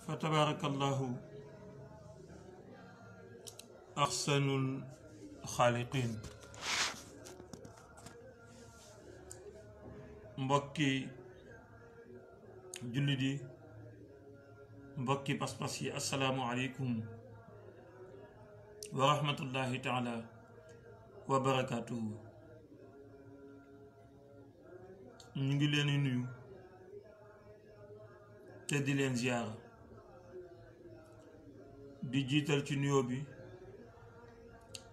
فتبارك الله أحسن الخالقين. mbokki jullit yi mbokki pas-pas yi assalaamu aleykum wa rahmatullahi taala wa barakaatuhu. ñu ngi leen di nuyu te di leen ziyaara di jiital ci nuyoo bi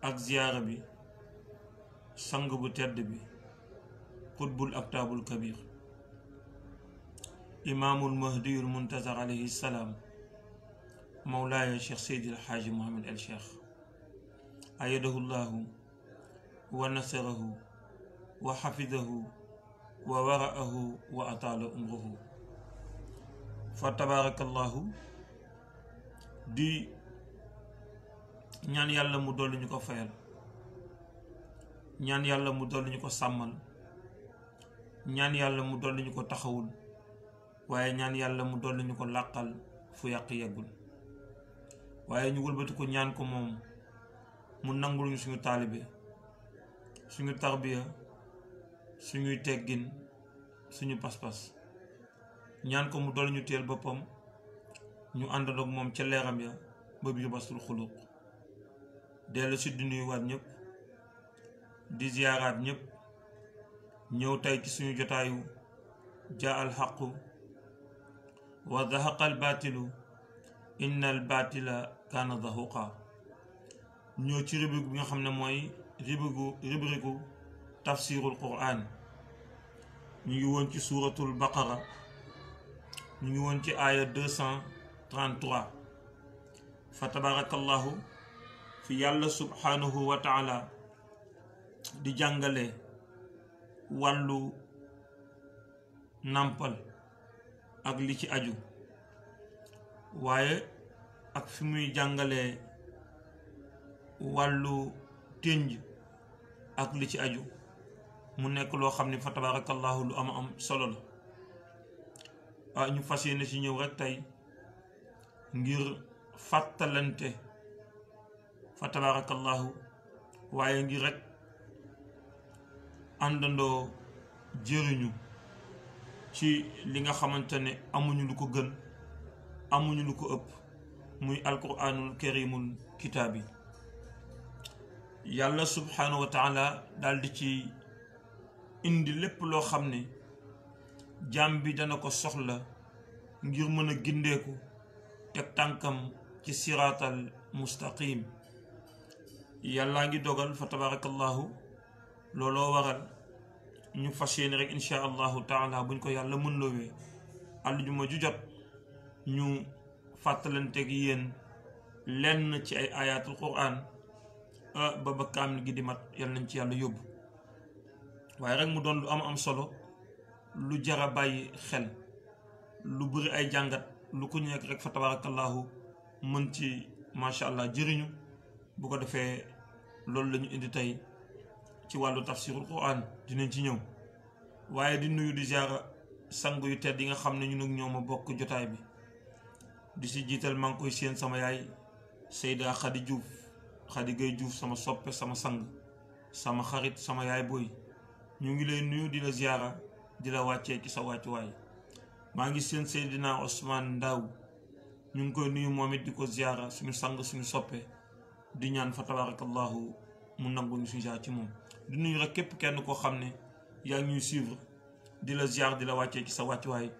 ak ziyaara bi sang bu tedd bi qutbul aktaabul kabir imaamul mahdiyul muntazar alayhi salaam mawlaaya cheikh seydi alxaaji mohammed el cheikh ayadahu llahu wa nasarahu wa xafidahu wa waraahu wa ataala umruhu. fa tabaarakallahu di ñaan yàlla mu dolli ñu ko fayal, ñaan yàlla mu dolli ñu ko sàmmal, ñaan yàlla mu dolli ñu ko taxawul, waaye ñaan yàlla mu dolli ñu ko làqal fu yàq yeggul. waaye ñu wëlbati ko ñaan ko moom mu nangul ñu suñu taalibe, suñu tarbiya, suñuy teggin, suñu pas-pas. ñaan ko mu dolli ñu teel boppam, ñu àndandoog moom ca leeram ya ba biir bastul xuluq. dellu si di nuyuwaat ñëpp, di ziyaaraat ñëpp, ñëw tey ci suñu jotaayu jaa al xaqu wa zahaqa al baatilu inna al baatila kaana zahuqa. ñëw ci rubrique bi nga xam ne mooy rubrique tafsirul quran. ñu ngi woon ci suuratul baqara, ñu ngi woon ci aaya 233. fa tabarakallahu fi yàlla subhanahu wa taala di jàngale wàllu nàmpal ak li ci aju, waaye ak fi muy jàngale wàllu tënj ak li ci aju, mu nekk loo xam ne fa tabarakallahu lu am solo la. ñu fas yéene ci ñëw rek tey ngir fàttalante fa tabarakallahu, waaye ngir rek àndandoo jëriñu ci li nga xamante ne amuñu lu ko gën, amuñu lu ko ëpp, muy alquranul karimul kitaabi. yàlla subhanahu wa taala daal di ci indi lépp loo xam ne jaam bi dana ko soxla ngir mën a gindeeku teg tànkam ci siraatal mustaqim. yàllaa ngi dogal fa tabarakallahu, looloo waral ñu fas yéene rek insha allahu taala buñ ko yàlla mën loowee àljuma ju jot ñu fàttalanteeg yéen lenn ci ay ayatul quran ba kaamil gi di mat. yàlla nañ ci yàlla yóbbu. waaye rek mu doon lu am solo, lu jara bàyyi xel, lu bëri ay jàngat, lu ko nekk rek fa tabarakallahu mën ci macha allah jëriñu. bu ko defee loolu la ñu indi tey ci wàllu tafsirul quran, dinañ ci ñëw. waaye di nuyu di ziara sang yu tedd yi nga xam ne ñu nag ñoo ma bokk jotaay bi. di si jiital maa ngi koy seen sama yaay Seyda Khady Diouf, Khady Gueye Diouf, sama soppe, sama sang, sama xarit, sama yaay booy. ñu ngi lay nuyu di la ziara, di la wàccee ci sa wàccuwaay. maa ngi seen Seydina Ousmane Ndaw, ñu ngi koy nuyu moom it di ko ziara, suñu sang, suñu soppe, di ñaan fa tabarakallahu mu nangu ñu suñu jaar ci moom. di nuyu rek képp kenn koo xam ne yaa ngi ñuy suivre, di la ziar, di la wàccee ci sa wàccuwaay,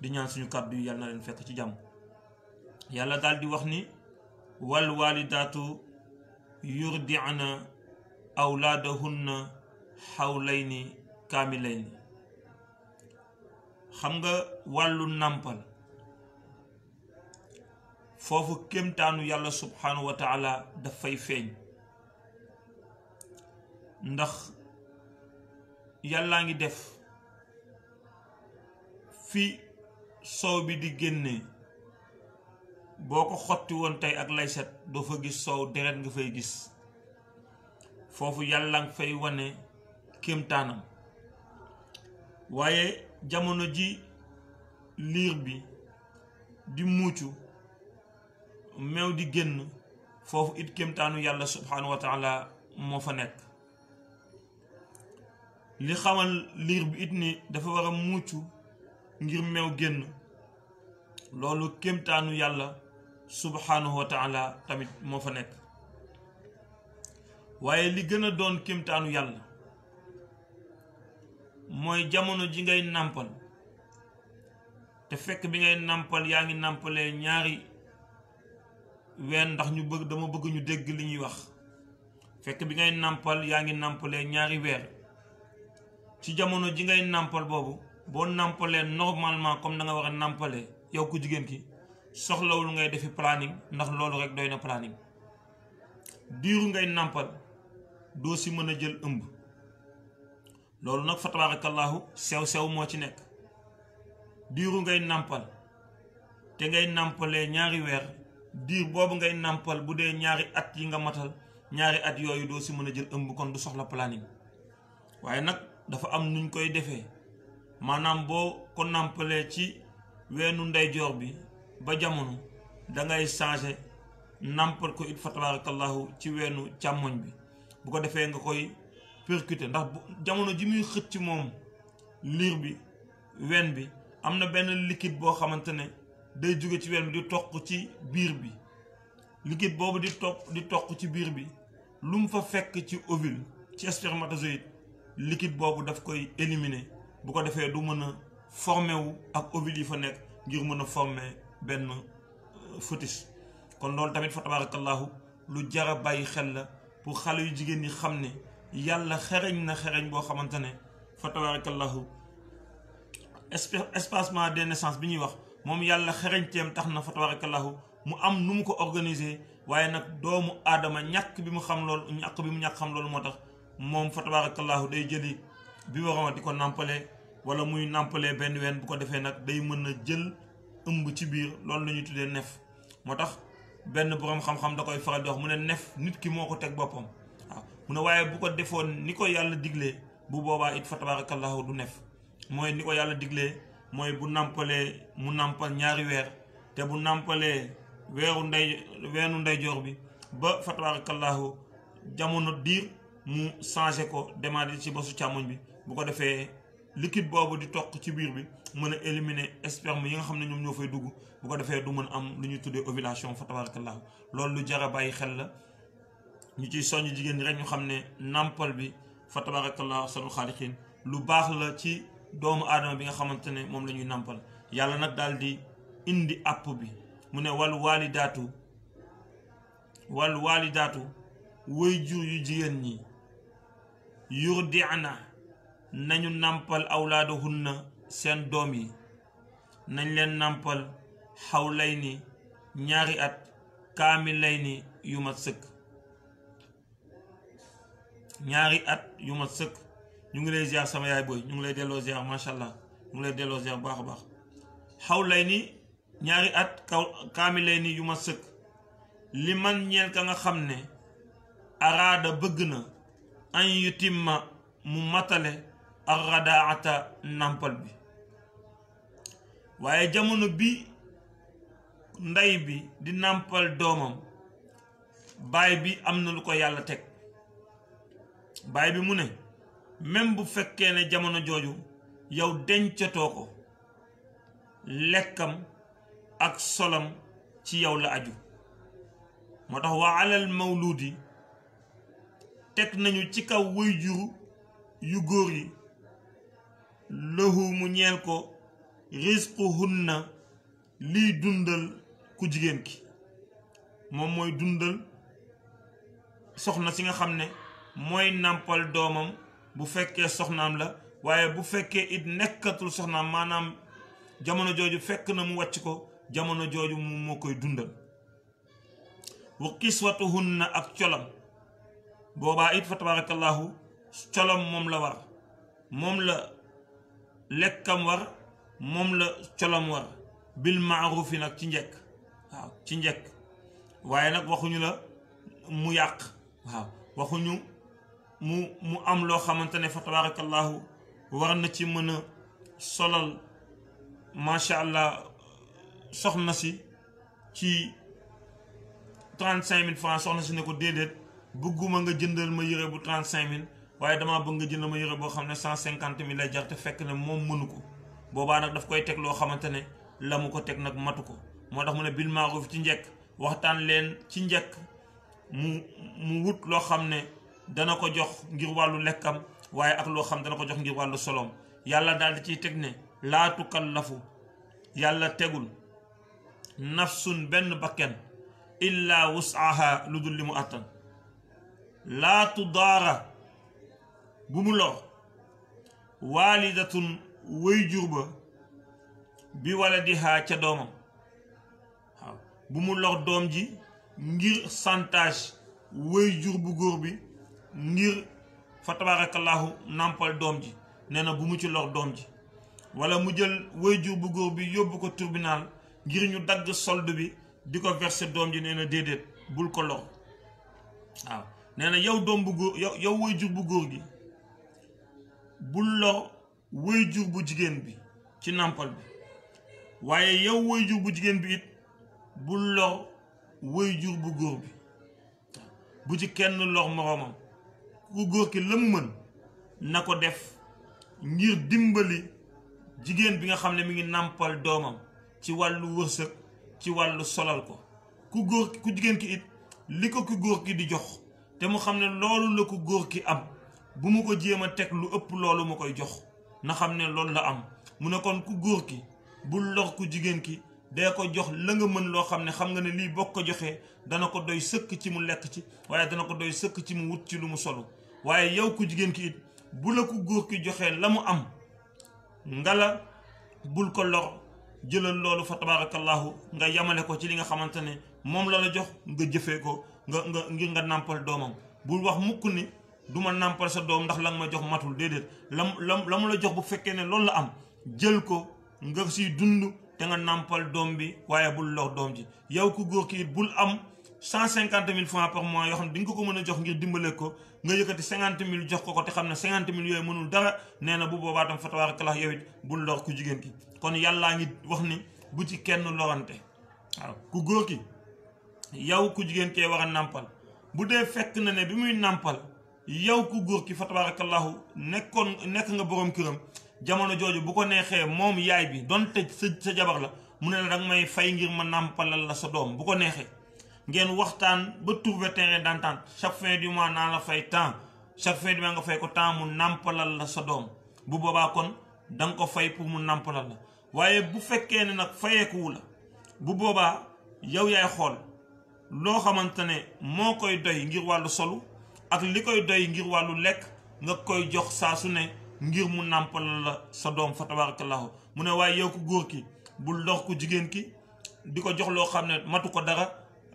di ñaan suñu kàddu yi yàlla na leen fekk ci jàmm. yàlla daal di wax ni wal walidaatu yurdi'na awlaadahunna xawlayni kaamilayni. xam nga wàllu nàmpal foofu kéemtaanu yàlla subhanahu wa taala dafay feeñ, ndax yàllaa ngi def fi soow bi di génne, boo ko xotti woon tey ak layset doo fa gis soow, deret nga fay gis. foofu yàlla nga fay wane kéemtaanam. waaye jamono ji liir bi di muucu meew di génn foofu it kéemtaanu yàlla subhanahu wa taala moo fa nekk. li xamal liir bi it ni dafa war a mucc ngir meew génn loolu kéemtaanu yàlla subhanahu wa taala tamit moo fa nekk. waaye li gën a doon kéemtaanu yàlla mooy jamono ji ngay nàmpal te fekk bi ngay nàmpal yaa ngi nàmpalee ñaari ween ndax dama bëgg ñu dégg li ñuy wax. fekk bi ngay nàmpal yaa ngi nàmpalee ñaari weer ci jamono ji ngay nàmpal boobu boo nàmpalee normalement comme da nga war a nàmpalee yow ku jigéen ki soxlawul ngay defi planning ndax loolu rek doy na planning. diiru ngay nàmpal doo si mën a jël ëmb loolu nag fa tabarakallahu sew moo ci nekk. diiru ngay nàmpal te ngay nàmpalee ñaari weer diir boobu ngay nàmpal bu dee ñaari at yi nga matal ñaari at yooyu doo si mën a jël ëmb kon du soxla planning. waaye nag dafa am nuñ koy defee maanaam boo ko nàmpalee ci weenu ndeyjoor bi ba jamono dangay changer nàmpal ko it fa tabarakallahu ci weenu càmmoñ bi bu ko defee nga koy percuter ndax jamono ji muy xëcc moom liir bi ween bi am na benn liquide boo xamante ne day jóge ci ween bi di toq ci biir bi. liquide boobu di toq ci biir bi lu mu fa fekk ci ovule ci spermatozoïde liquide boobu daf koy éliminer bu ko defee du mën a formé wu ak ovule yi fa nekk ngir mën a former benn fœtus. kon loolu tamit fa tabarakallahu lu jara bàyyi xel la pour xale yu jigéen ñi xam ne yàlla xereñ na xereñ boo xamante ne fa tabarakallahu espacement des naissances bi ñuy wax moom yàlla xereñteem tax na fa tabarakallahu mu am nu mu ko organiser. waaye nag doomu aadama ñàkk bi mu xam loolu moo tax moom fa tabarakallahu day jëli bi waroon di ko nàmpale wala muy nàmpalee benn ween bu ko defee nag day mën a jël ëmb ci biir loolu la ñuy tuddee nef. moo tax benn boroom xam-xam da koy faral di wax mu ne nef nit ki moo ko teg boppam. waaw mu ne waaye bu ko defoon ni ko yàlla diglee bu boobaa it fa tabarakallahu du nef. mooy ni ko yàlla diglee mooy bu nàmpalee mu nàmpal ñaari weer te bu nàmpalee weenu ndeyjoor bi ba fa tabarakallahu jamono diir mu changé ko demaat ci bosu càmmoñ bi bu ko defee liquide boobu di toq ci biir bi mën a éliminer sperme yi nga xam ne ñoom ñoo fay dugg bu ko defee du mën am lu ñuy tuddee ovulation fa tabarakallahu loolu lu jar a bàyyi xel la. ñu ciy soññ jigéen ñi rek ñu xam ne nàmpal bi fa tabarakallahu sanu xaaliqiin lu baax la ci doomu aadama bi nga xamante ne moom la ñuy nàmpal. yàlla nag daal di indi àpp bi mu ne wal waalidaatu way jur yu jigéen ñi yurdi'na nañu nàmpal awlaadahunna seen doom yi nañ leen nàmpal xawlayni ñaari at kaamilayni yu mat sëkk. ñaari at yu mat sëkk. ñu ngi lay ziar sama yaay booy ñu ngi lay delloo ziar macha allah ñu ngi lay delloo ziar baax a baax. xawlayni ñaari at kaamilayni yu mat sëkk li man ñeel ka nga xam ne araada bëgg na an yutimma mu matale arradaata nàmpal bi. waaye jamono bi ndey bi di nàmpal doomam baay bi am na lu ko yàlla teg. baay bi mu ne même bu fekkee ne jamono jooju yow dencatoo ko lekkam ak solam ci yow la aju. moo tax wa alal mawludi teg nañu ci kaw waajur yu góor yi lahu mu ñeel ko rizquhunna liy dundal ku jigéen ki. moom mooy dundal soxna si nga xam ne mooy nàmpal doomam bu fekkee soxnaam la. waaye bu fekkee it nekkatul soxnaam maanaam jamono jooju fekk na mu wàcc ko jamono jooju mu moo koy dundal. wa kiswatuhunna ak colam boobaa it fa tabarakallahu colam moom la war moom la lekkam war moom la colam war bil maarufi nag ci njekk. waaw ci njekk waaye nag waxuñu la mu yàq. waaw waxuñu mu am loo xamante ne fa tabarakallahu war na ci mën a solal macha allah soxna si ci 35 000 francs soxna si ne ko déedéet bëgguma nga jëndal ma yére bu 35 000 waaye damaa bëgg nga jëndal ma yére boo xam ne 150 000 lay jar te fekk ne moom mënu ko boobaa nag daf koy teg loo xamante ne la mu ko teg nag matu ko moo tax mu ne bil maaruf ci njekk waxtaan leen ci njekk mu wut loo xam ne dana ko jox ngir wàllu lekkam waaye ak loo xam dana ko jox ngir wàllu solom yàlla daal di ciy teg ne laa tukallafu yàlla tegul nafsun benn bakken illa wus'aha lu dul li mu àttan laa tudaara bu mu lor waalidatun way jur ba bi waladiha ca doomam waaw bu mu lor doom ji ngir chantage way jur bu góor bi ngir fa tabarakallahu nàmpal doom ji nee na bu mu ci lor doom ji wala mu jël way jur bu góor bi yóbbu ko tribunal ngir ñu dagg solde bi di ko verser doom ji nee na déedéet bul ko lor waaw nee na yow doom bu góor yow way jur bu góor gi bul lor way jur bu jigéen bi ci nàmpal bi waaye yow way jur bu jigéen bi it bul lor way jur bu góor bi bu ci kenn lor moroomam ku góor ki la mu mën na ko def ngir dimbali jigéen bi nga xam ne mi ngi nàmpal doomam ci wàllu wërsëg ci wàllu solal ko ku jigéen ki it li ko ku góor ki di jox te mu xam ne loolu la ku góor ki am bu mu ko jéem a teg lu ëpp loolu mu koy jox na xam ne loolu la am mu ne kon ku góor ki bul lor ku jigéen ki dee ko jox la nga mën loo xam ne xam nga ne lii bokk ko joxee dana ko doy sëkk ci mu lekk ci waaye dana ko doy sëkk ci mu wut ci lu mu solu waaye yow ku jigéen ki it bu la ku góor ki joxee la mu am ngala bul ko lor jëlal loolu fa tabarakallahu nga yamale ko ci li nga xamante ne moom la la jox nga jëfee ko ngir nga nàmpal doomam bul wax mukk ni du ma nàmpal sa doom ndax la nga ma jox matul déedéet la mu la jox bu fekkee ne loolu la am jël ko nga siy dund te nga nàmpal doom bi waaye bul lor doom ji yow ku góor ki it bul am 150 000 francs par mois yoo xam ne di nga ko mën a jox ngir dimbale ko nga yëkkati 50 000 jox ko te xam ne 50 000 yooyu mënul dara nee na bu boobaa tam fa tabarakallah yow it bul lor ku jigéen ki kon yàllaa ngi wax ni bu ci kenn lorante waaw ku góor ki yow ku jigéen kee war a nàmpal bu dee fekk na ne bi muy nàmpal yow ku góor ki fa tabarakallahu nekk nga boroom këram jamono jooju bu ko neexee moom yaay bi donte sa jabar la mu ne la danga may fay ngir ma nàmpalal la sa doom bu ko neexee ngeen waxtaan ba trouver terrain d'entente chaque fin du mois naa la fay temps chaque fin du mois nga fay ko temps mu nàmpalal la sa doom bu boobaa kon danga ko fay pour mu nàmpalal la waaye bu fekkee ne nag fayeekuwu la bu boobaa yow yaay xool loo xamante ne moo koy doy ngir wàllu solu ak li koy doy ngir wàllu lekk nga koy jox saa su ne ngir mu nàmpalal la sa doom fa tabarakallahu mu ne waaye yow ku góor ki bul lor ku jigéen ki di ko jox loo xam ne matu ko dara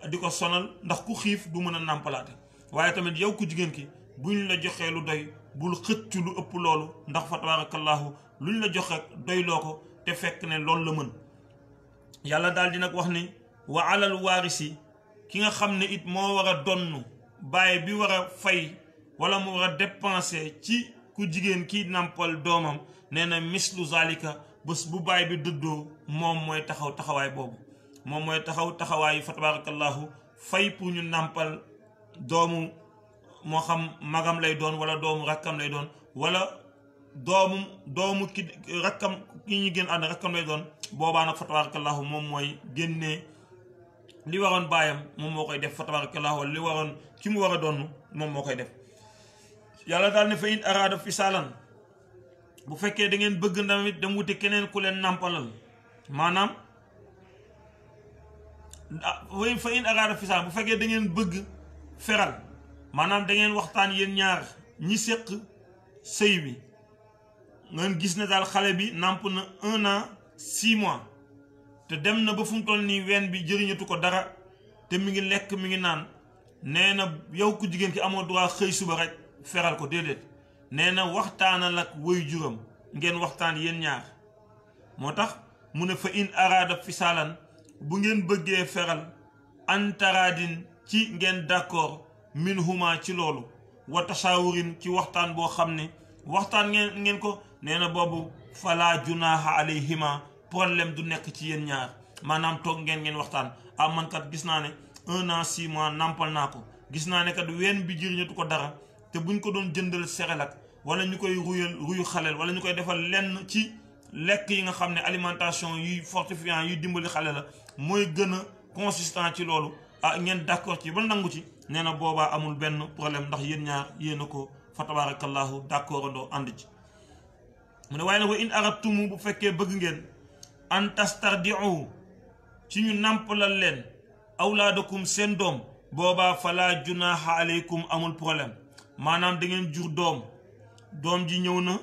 di ko sonal ndax ku xiif du mën a nàmpalaate waaye tamit yow ku jigéen ki buñ la joxee lu doy bul xëcc lu ëpp loolu ndax fa tabarakallahu luñ la jox rek doy loo ko te fekk ne loolu la mën yàlla daal di nag wax ni wa alal waarisi ki nga xam ne it moo war a donn baay bi war a fay wala mu war a dépenser ci ku jigéen kii nàmpal doomam nee na mislu zalika bés bu baay bi dëddoo moom mooy taxawaay boobu moom mooy taxawaayu fa tabarakallahu fay pour ñu nàmpal doomu moo xam magam lay doon wala doomu rakkam lay doon wala doomu ki rakkam ki ñu génn ànd rakkam lay doon boobaa nag fa tabarakallahu moom mooy génnee li waroon baayam moom moo koy def fa tabarakallahu li waroon ki mu war a doon moom moo koy def yàlla daal ne fa in araada fisaalan bu fekkee da ngeen bëgg ndamit dem wuti keneen ku leen nàmpalal maanaam fa in araada fisaalan bu fekkee da ngeen bëgg feral maanaam da ngeen waxtaan yéen ñaar ñi séq sëy bi ngeen gis ne daal xale bi nàmp na 1 an 6 mois te dem na ba fu mu toll nii ween bi jëriñatu ko dara te mi ngi lekk mi ngi naan nee na yow ku jigéen ki amoo droit xëy suba rek feral ko déedéet nee na waxtaanal ak woy juram ngeen waxtaan yéen ñaar moo tax mu ne fa in araada fisaalan bu ngeen bëggee feral antaraadin ci ngeen d'accord min huma ci loolu wa tasawurin ci waxtaan boo xam ne waxtaan ngeen ko nee na boobu fala junaaha alayhima problème du nekk ci yéen ñaar maanaam toog ngeen waxtaan man kat gis naa ne 1 an 6 mois nàmpal naa ko gis naa ne kat ween bi jëriñatu ko dara te buñ ko doon jëndal Cerelac wala ñu koy ruyu xaleel wala ñu koy defal lenn ci lekk yi nga xam ne alimentation yuy fortifiant yuy dimbali xale la mooy gën a consistant ci loolu ngeen d'accord ci ba nangu ci nee na boobaa amul benn problème ndax yéen ñaar yéen a ko fa tabarakallahu d'accord andoo ànd ci mu ne waaye nag wa in aradtum bu fekkee bëgg ngeen an tastardiu ci ñu nàmpalal leen awlaadakum seen doom boobaa fala junaha aleykum amul problème maanaam da ngeen jur doom ji ñëw na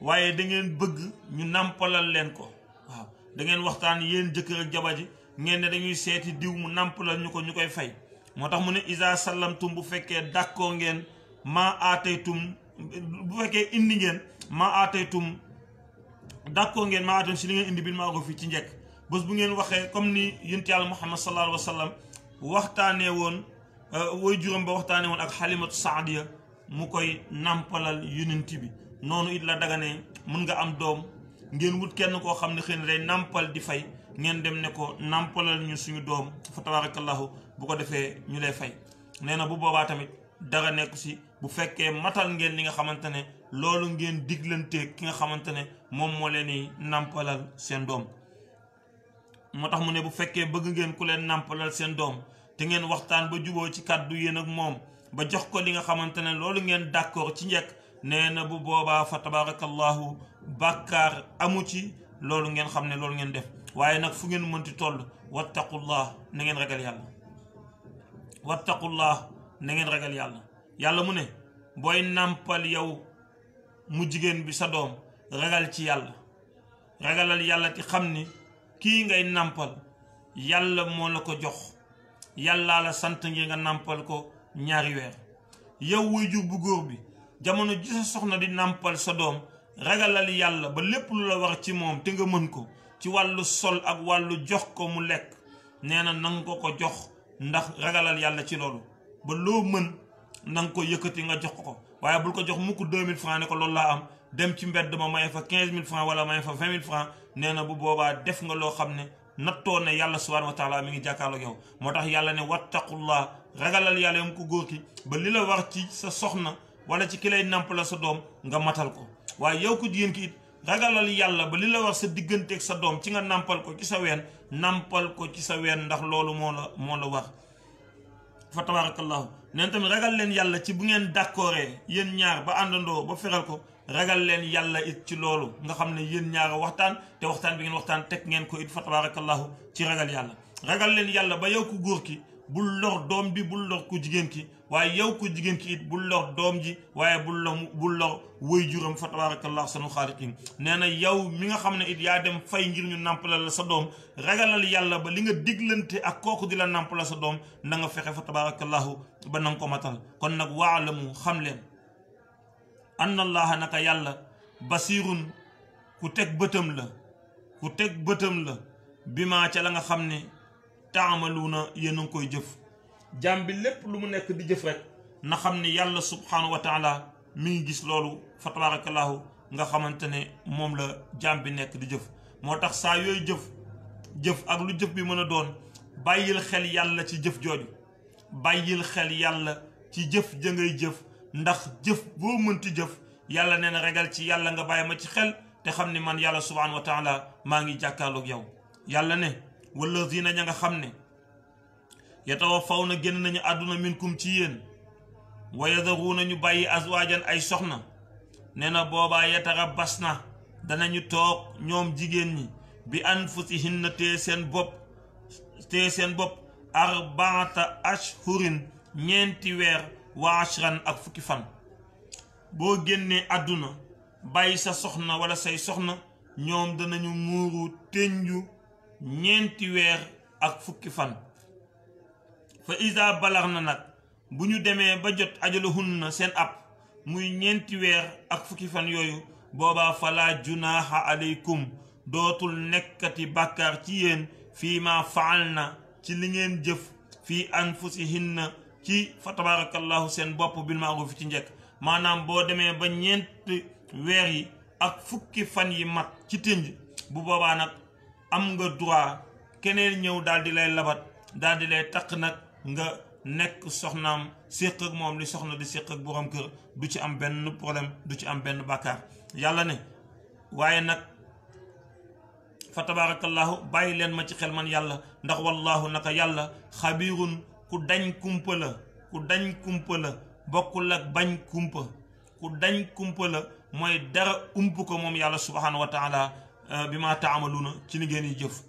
waaye da ngeen bëgg ñu nàmpalal leen ko waaw da ngeen waxtaan yéen jëkkër ak jabar ji ngeen ne dañuy seeti diw mu nàmpalal ñu ko ñu koy fay moo tax mu ne isa sallamtum bu fekkee d'accord ngeen maa aataytum bu fekkee indi ngeen maa aataytum d'accord ngeen maa aataytum si li ngeen indi bil maa ko fii ci njëkk bés bu ngeen waxee comme ni yonent Yàlla Muhammad sallallahu alayhi wa sallam waxtaanee woon way juróom ba waxtaanee woon ak Halimatu Saadiya mu koy nàmpalal yonent bi noonu it la daganee mun nga am doom ngeen wut kenn koo xam ne xëy na day nàmpal di fay ngeen dem ne ko nàmpalal ñu suñu doom fa tabarakallahu bu ko defee ñu lay fay nee na bu boobaa tamit dara nekku si bu fekkee matal ngeen li nga xamante ne loolu ngeen diglante ki nga xamante ne moom moo leen di nàmpalal seen doom moo tax mu ne bu fekkee bëgg ngeen ku leen nàmpalal seen doom te ngeen waxtaan ba juboo ci kàddu yéen ak moom ba jox ko li nga xamante ne loolu ngeen d'accord ci njëkk nee na bu boobaa fa tabarakallahu bàkkaar amu ci loolu ngeen xam ne loolu ngeen def waaye nag fu ngeen mënti toll wattaqullah na ngeen ragal yàlla wattaqullah na ngeen ragal yàlla yàlla mu ne booy nàmpal yow mu jigéen bi sa doom ragal ci yàlla ragalal yàlla ti xam ni kii ngay nàmpal yàlla moo la ko jox yàllaa la sant ngir nga nàmpal ko ñaari weer yow waajur bu góor bi jamono ji sa soxna di nàmpal sa doom ragalal yàlla ba lépp lu la war ci moom te nga mën ko ci wàllu sol ak wàllu jox ko mu lekk nee na nanga ko ko jox ndax ragalal yàlla ci loolu ba loo mën nanga ko yëkkati nga jox ko waaye bul ko jox mukk 2000 francs ne ko loolu laa am dem ci mbedd ma maye fa 15000 francs wala maye fa 20000 francs nee na bu boobaa def nga loo xam ne nattoo ne yàlla subhanahu wa taala mi ngi jàkkaarloog yow moo tax yàlla ne wattaqullah ragalal yàlla yom ko góor ki ba li la war ci sa soxna wala ci ki lay nàmpal sa doom nga matal ko waaye yow ko jigéen ki it ragalal yàlla ba li la war sa digganteeg sa doom ci nga nàmpal ko ci sa ween nàmpal ko ci sa ween ndax loolu moo la war fa tabarakallahu neen tamit ragal leen yàlla ci bu ngeen d'accordé yéen ñaar ba àndandoo ba feral ko ragal leen yàlla it ci loolu nga xam ne yéen ñaar a waxtaan te waxtaan bi ngeen waxtaan teg ngeen ko it fa tabarakallahu ci ragal yàlla ragal leen yàlla ba yow ku góor ki bul lor doom bi bul lor ku jigéen ki waaye yow ku jigéen ki it bul lor doom ji waaye bul lor wëy juram fa tabarakallahu sanu xaaliqin nee na yow mi nga xam ne it yaa dem fay ngir ñu nàmpalal la sa doom ragalal yàlla ba li nga diglante ak kooku di la nàmpalal sa doom na nga fexe fa tabarakallahu ba na nga ko matal kon nag waalamu xam leen anna allaha naka yàlla basirun ku teg bëtam la bi maa ca la nga xam ne taamaluuna yéen a ngi koy jëf jaam bi lépp lu mu nekk di jëf rek na xam ne yàlla subhanahu wa taala mi ngi gis loolu fa tabarakallahu nga xamante ne moom la jaam bi nekk di jëf moo tax saa yooyu jëf ak lu jëf bi mën a doon bàyyil xel yàlla ci jëf jooju bàyyil xel yàlla ci jëf ja ngay jëf ndax jëf boo mënti jëf yàlla nee na ragal ci yàlla nga bàyyi ma ci xel te xam ne man yàlla subhanahu wa taala maa ngi jàkkaarloog yow yàlla ne wallazina ña nga xam ne yatawaffawna génn nañu àdduna minkum ci yéen wa yadharuuna ñu bàyyi azwaajan ay soxna nee na boobaa yatarabbasna danañu toog ñoom jigéen ñi bi anfusihinna tee seen bopp arbaata ashhurin ñeenti weer wa ashran ak fukki fan boo génnee àdduna bàyyi sa soxna wala say soxna ñoom danañu muuru tenju ñeenti weer ak fukki fan fa isa balax na nag bu ñu demee ba jot ajalahunna seen ab muy ñeenti weer ak fukki fan yooyu boobaa fala junaaha aleykum dootul nekkati bàkkaar ci yéen fii ma faal na ci li ngeen jëf fii anfusihinna ci fa tabarakallahu seen bopp bil ma'ruf ci njëkk maanaam boo demee ba ñeenti weer yi ak fukki fan yi mat ci tënj bu boobaa nag am nga droit keneen ñëw daal di lay labat daal di lay takk nag nga nekk soxnaam séq ak moom li soxna di séq ak borom kër du ci am benn problème du ci am benn bàkkaar yàlla ne waaye nag fa tabarakallahu bàyyi leen ma ci xel man yàlla ndax wallahu naka yàlla xabirun ku dañ kumpa la ku dañ kumpa la bokkul ak bañ kumpa ku dañ kumpa la mooy dara ump ko moom yàlla subhanahu wa taala bi ma taamaluuna ci li ngeen yi jëf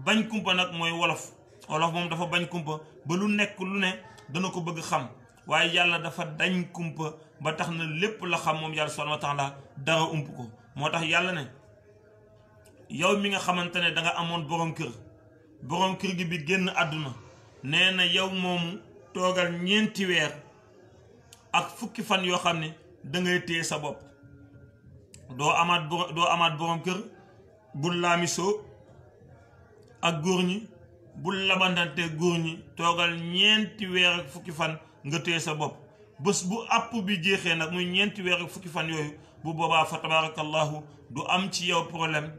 bañ kumpa nag mooy wolof moom dafa bañ kumpa ba lu nekk lu ne dana ko bëgg xam waaye yàlla dafa dañ kumpa ba tax na lépp la xam moom yàlla subhanahu wa taala dara ump ko moo tax yàlla ne yow mi nga xamante ne da nga amoon borom kër gi bi génn àdduna nee na yow moomu toogal 4 weer ak fukki fan yoo xam ne da ngay téye sa bopp doo amaat borom kër bul laamisoo ak góor ñi bul labandante góor ñi toogal 4 weer ak fukki fan nga téye sa bopp bés bu àpp bi jeexee nag muy 4 weer ak fukki fan yooyu bu boobaa fa tabarakallahu du am ci yow problème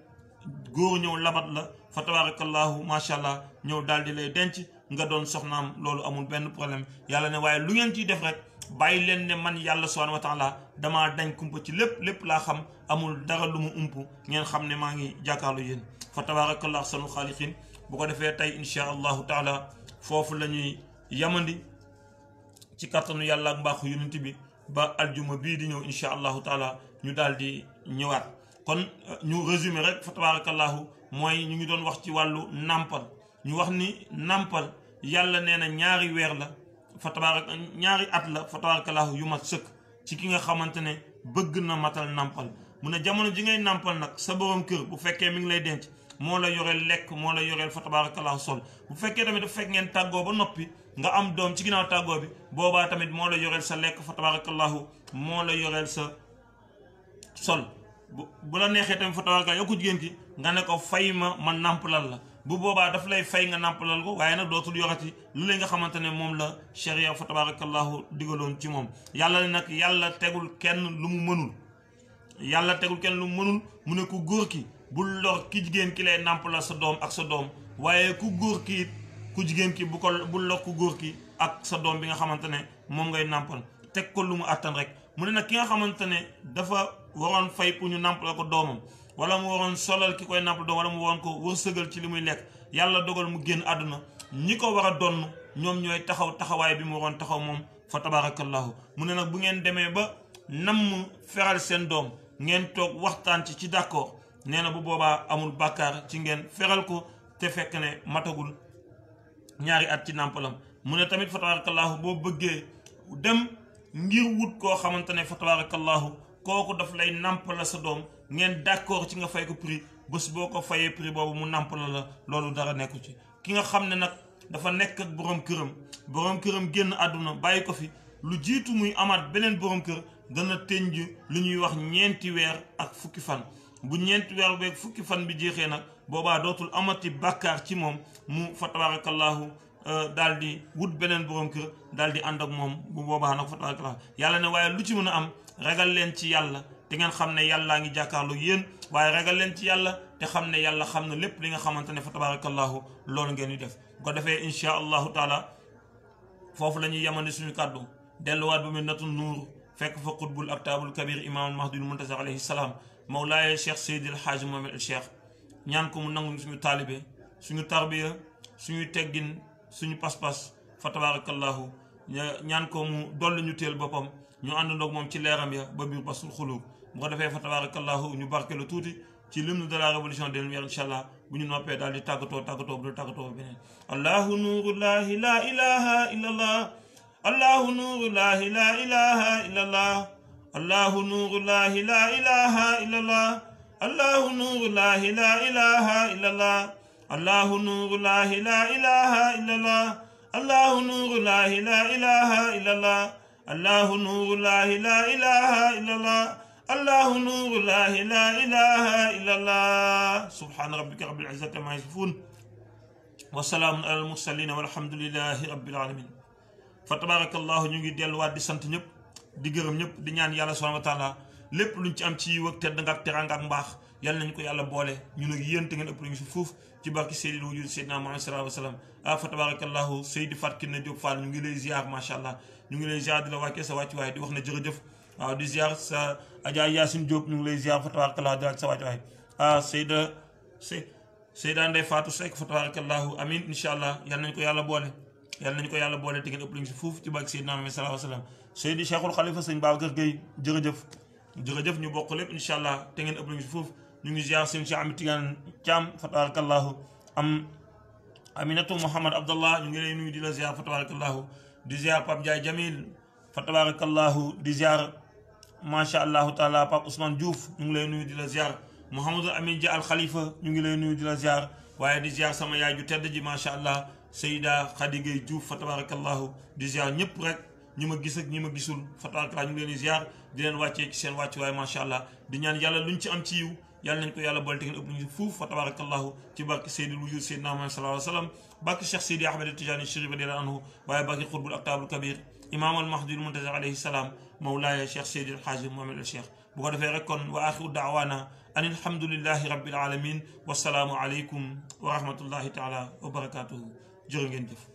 góor ñëw labat la fa tabarakallahu macha allah ñëw daal di lay denc nga doon soxnaam loolu amul benn problème yàlla ne waaye lu ngeen ciy def rek bàyyi leen ne man yàlla subhanahu wa taala damaa dañ kumpa ci lépp laa xam amul dara lu mu ump ngeen xam ne maa ngi jàkkaarlu yéen fa tabarakallahu ahsanul xaaliqiin bu ko defee tey insha allahu taala foofu la ñuy yamandi ci kattanu yàlla ak mbaaxu yonent bi ba aljuma bii di ñëw insha allahu taala ñu daal di ñëwaat kon ñu résumé rek fa tabarakallahu mooy ñu ngi doon wax ci wàllu nàmpal ñu wax ni nàmpal yàlla nee na ñaari weer la ñaari at la fa tabarakallahu yu mat sëkk ci ki nga xamante ne bëgg na matal nàmpal mu ne jamono ji ngay nàmpal nag sa borom kër bu fekkee mi ngi lay denc moo la yoreel lekk moo la yoreel fa tabarakallahu sol bu fekkee tamit dafa fekk ngeen tàggoo ba noppi nga am doom ci ginnaaw tàggoo bi boobaa tamit moo la yoreel sa lekk fa tabarakallahu moo la yoreel sa sol bu la neexee tamit fa tabarakallahu yow ko jigéen ki nga ne ko fay ma nàmpalal la bu boobaa daf lay fay nga nàmpalal ko waaye nag dootul yorati lu lay nga xamante ne moom la sharia fa tabarakallahu digaloon ci moom yàlla ne nag yàlla tegul kenn lu mu mënul mu ne ku góor ki bul lor ki jigéen ki lay nàmpalal sa doom ak sa doom waaye ku góor ki it ku jigéen ki bul lor ku góor ki ak sa doom bi nga xamante ne moom ngay nàmpal teg ko lu mu àttan rek mu ne nag ki nga xamante ne dafa waroon fay pour ñu nàmpalal ko doomam wala mu waroon solal ki koy nàmpal doom wala mu waroon ko wërsëgal ci li muy lekk yàlla dogal mu génn àdduna ñi ko war a donn ñoom ñooy taxawaay bi mu waroon taxaw moom fa tabarakallahu mu ne nag bu ngeen demee ba namm feral seen doom ngeen toog waxtaan ci d'accord nee na bu boobaa amul bàkkaar ci ngeen feral ko te fekk ne matagul ñaari at ci nàmpalam mu ne tamit fa tabarakallahu boo bëggee dem ngir wut koo xamante ne fa tabarakallahu kooku daf lay nàmpala sa doom ngeen d'accord ci nga fay ko prix bés boo ko fayee prix boobu mu nàmpala la loolu dara nekku ci ki nga xam ne nag dafa nekk ak borom këram génn àdduna bàyyi ko fi lu jiitu muy amaat beneen borom kër dana tënj lu ñuy wax 4 weer ak fukki fan bu 4 weer beeg fukki fan bi jeexee nag boobaa dootul amati bàkkaar ci moom mu fa tabarakallahu daal di wut beneen borom kër daal di ànd ak moom bu boobaa nag fa tabarakallahu yàlla ne waaye lu ci mën a am ragal leen ci yàlla te ngeen xam ne yàllaa ngi jàkkaarloo yéen waaye ragal leen ci yàlla te xam ne yàlla xam na lépp li nga xamante ne fa tabarakallahu loolu ngeen di def bu ko defee insha allahu taala foofu la ñuy yamandi suñu kàddu delluwaat bu Madinatu Nuur fekk fa qutbul aktaabul kabir imaamul mahdil muntazar alayhi salaam mawlaaye cheikh seydil xaaj Mohamed el cheikh ñaan ko mu nangu suñu taalibe suñu tarbiya suñuy teggin suñu pas-pas fa tabarakallahu ñaan ko mu dolli ñu teel boppam ñu àndandoog moom ci leeram ya ba biir basul xuluub bu ko defee fa tabarakallahu ñu barkeelu tuuti ci l'hymne de la révolution des lumières incha allah bu ñu noppee daal di tàggatoo bu dul tàggatoo beneen allahu nurullahi la ilaha illa allah allahu nurullahi la ilaha illa allah allahu nurullahi la ilaha illa allah allahu nurullahi la ilaha illa allah allahu nurullahi la ilaha illa allah allahu nurullahi la ilaha illa allah allahu nurullahi la ilaha illa allah allahu nurullahi la ilaha illa allah subhana rabbika rabbil izzati amma yasifun wa salaamun alal mursalin walhamdulillahi rabbil alamin fa tabarakallahu ñu ngi delluwaat di sant ñëpp di gërëm ñëpp di ñaan yàlla subhanahu wa taala lépp luñ ci am ci yiw ak tedd nga ak teraanga ak mbaax yàlla nañ ko yàlla boole ñun ak yéen te ngeen ëpp ñu si fuuf ci barki Seydil wujud Seydina Muhammad sallallahu alayhi wa sallam fa tabarakallahu Seydi Fatkine Diop Fall ñu ngi lay ziar macha allah ñu ngi lay ziar di la wàccee sa wàccuwaay di wax na jërëjëf waaw di ziar sa Adja Yacine Diop ñu ngi lay ziar fa tabarakallahu di wàcc sa wàccuwaay Seyda Ndeye Fatou Seck fa tabarakallahu amin incha allah yàlla nañ ko yàlla boole yàlla nañ ko yàlla boole te ngeen ëpp ñu si fuuf ci barki Seydina Muhammad sallallahu alayhi wa sallam Seydi Cheikhul Khalifa sëñ Babacar Gueye jërëjëf ñu bokk lépp incha allah te ngeen ëpp ñu si fuuf ñu ngi ziar seen Cheikh Ahmed Tidiane Thiam fa tabarakallahu am Aminatu Mouhamad Abdallah ñu ngi lay nuyu di la ziar fa tabarakallahu di ziar Pape Ndiaye Jamil fa tabarakallahu di ziar macha allahu taala Pape Ousmane Diouf ñu ngi lay nuyu di la ziar Mouhamadou Amin Dia Al Khalifa ñu ngi lay nuyu di la ziar waaye di ziar sama yaay ju tedd ji macha allah Seyda Khady Gueye Diouf fa tabarakallahu di ziar ñëpp rek ñi ma gis ak ñi ma gisul fa tabarakallahu ñu ngi leen di ziar di leen wàccee ci seen wàccu waaye macha allah di ñaan yàlla luñ ci am ci yiw yàlla nañ ko yàlla boole te ngeen ëpp ñu fuuf fa tabarakallahu ci barke Seydil wujud Seydina Muhammad sallallahu alayhi wa sallam barke Cheikh Seydi Ahmed Tidiane Chérif radiyallahu anhu waaye barke xutbul aktabul kabir imam al mahdi al muntazir alayhi salaam mawlaaya Cheikh Seydi al Haaji Mohamed al Cheikh bu ko defee rek kon wa axiru daawaana an alhamdulillahi rabbil alamin wasalaamu aleykum wa rahmatullahi taala wa barakatuhu jërë ngeen jëf